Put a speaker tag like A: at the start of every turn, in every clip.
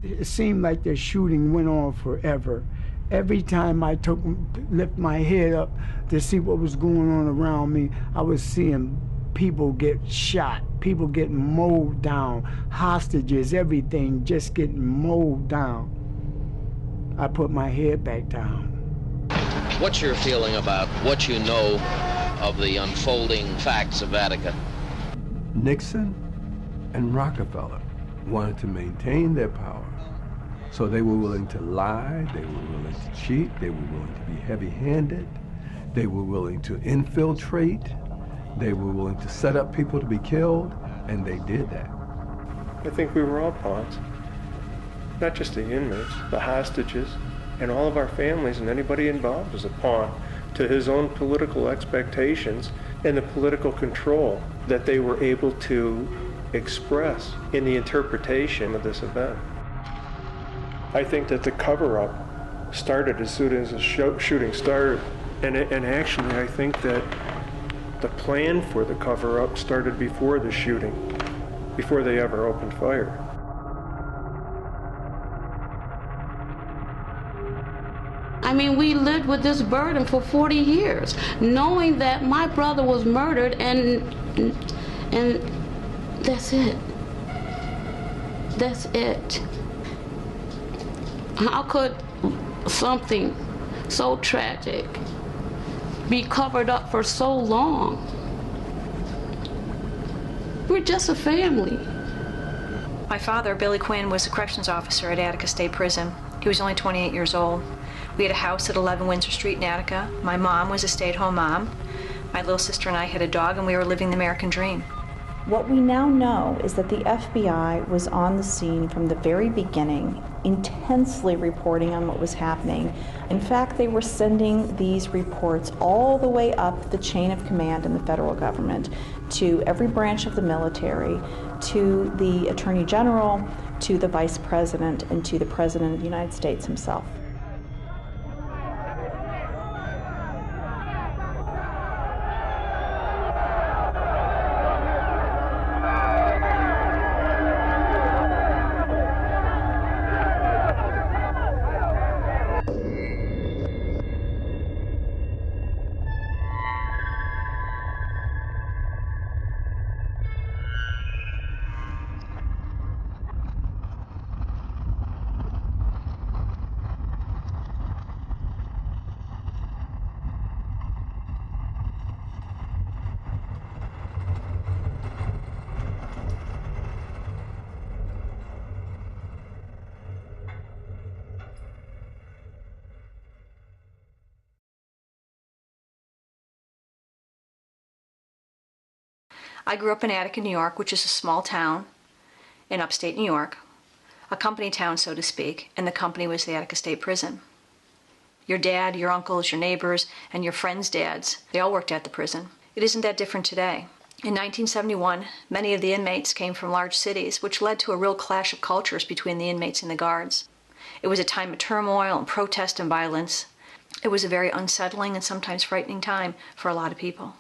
A: It seemed like the shooting went on forever. Every time I lift my head up to see what was going on around me, I was seeing people get shot, people getting mowed down, hostages, everything just getting mowed down. I put my head back down.
B: What's your feeling about what you know of the unfolding facts of Attica?
C: Nixon and Rockefeller wanted to maintain their power, so they were willing to lie, they were willing to cheat, they were willing to be heavy-handed, they were willing to infiltrate, they were willing to set up people to be killed, and they did that.
D: I think we were all pawns. Not just the inmates, the hostages, and all of our families, and anybody involved was a pawn to his own political expectations and the political control that they were able to express in the interpretation of this event. I think that the cover-up started as soon as the shooting started, and actually I think that the plan for the cover-up started before the shooting, before they ever opened fire.
E: I mean, we lived with this burden for 40 years, knowing that my brother was murdered, and that's it. That's it. How could something so tragic be covered up for so long? We're just a family.
F: My father, Billy Quinn, was a corrections officer at Attica State Prison. He was only 28 years old. We had a house at 11 Windsor Street in Attica. My mom was a stay-at-home mom. My little sister and I had a dog, and we were living the American dream.
G: What we now know is that the FBI was on the scene from the very beginning, intensely reporting on what was happening. In fact, they were sending these reports all the way up the chain of command in the federal government, to every branch of the military, to the Attorney General, to the Vice President, and to the President of the United States himself.
F: I grew up in Attica, New York, which is a small town in upstate New York, a company town, so to speak, and the company was the Attica State Prison. Your dad, your uncles, your neighbors, and your friends' dads, they all worked at the prison. It isn't that different today. In 1971, many of the inmates came from large cities, which led to a real clash of cultures between the inmates and the guards. It was a time of turmoil and protest and violence. It was a very unsettling and sometimes frightening time for a lot of people.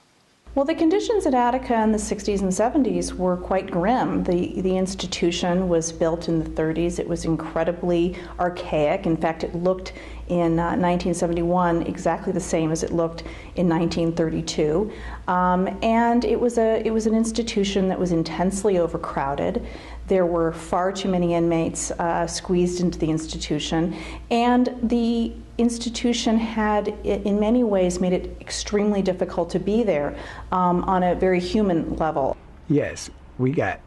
G: Well, the conditions at Attica in the 60s and 70s were quite grim. The institution was built in the 30s. It was incredibly archaic. In fact, it looked in 1971 exactly the same as it looked in 1932. And it was an institution that was intensely overcrowded. There were far too many inmates squeezed into the institution, and the institution had, in many ways, made it extremely difficult to be there on a very human level.
A: Yes, we got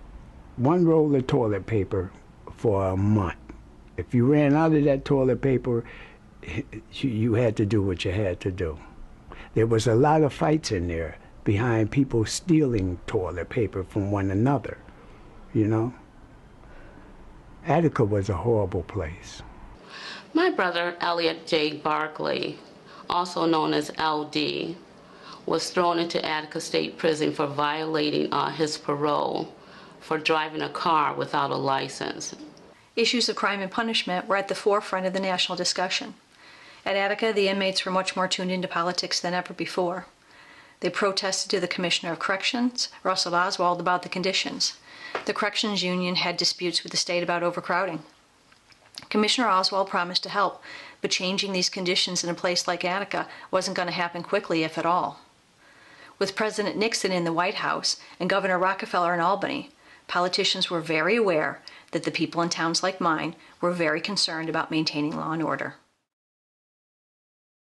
A: one roll of toilet paper for a month. If you ran out of that toilet paper, you had to do what you had to do. There was a lot of fights in there behind people stealing toilet paper from one another, you know? Attica was a horrible place.
E: My brother, Elliot J. Barkley, also known as LD, was thrown into Attica State Prison for violating his parole for driving a car without a license.
F: Issues of crime and punishment were at the forefront of the national discussion. At Attica, the inmates were much more tuned into politics than ever before. They protested to the Commissioner of Corrections, Russell Oswald, about the conditions. The Corrections Union had disputes with the state about overcrowding. Commissioner Oswald promised to help, but changing these conditions in a place like Attica wasn't going to happen quickly, if at all. With President Nixon in the White House and Governor Rockefeller in Albany, politicians were very aware that the people in towns like mine were very concerned about maintaining law and order.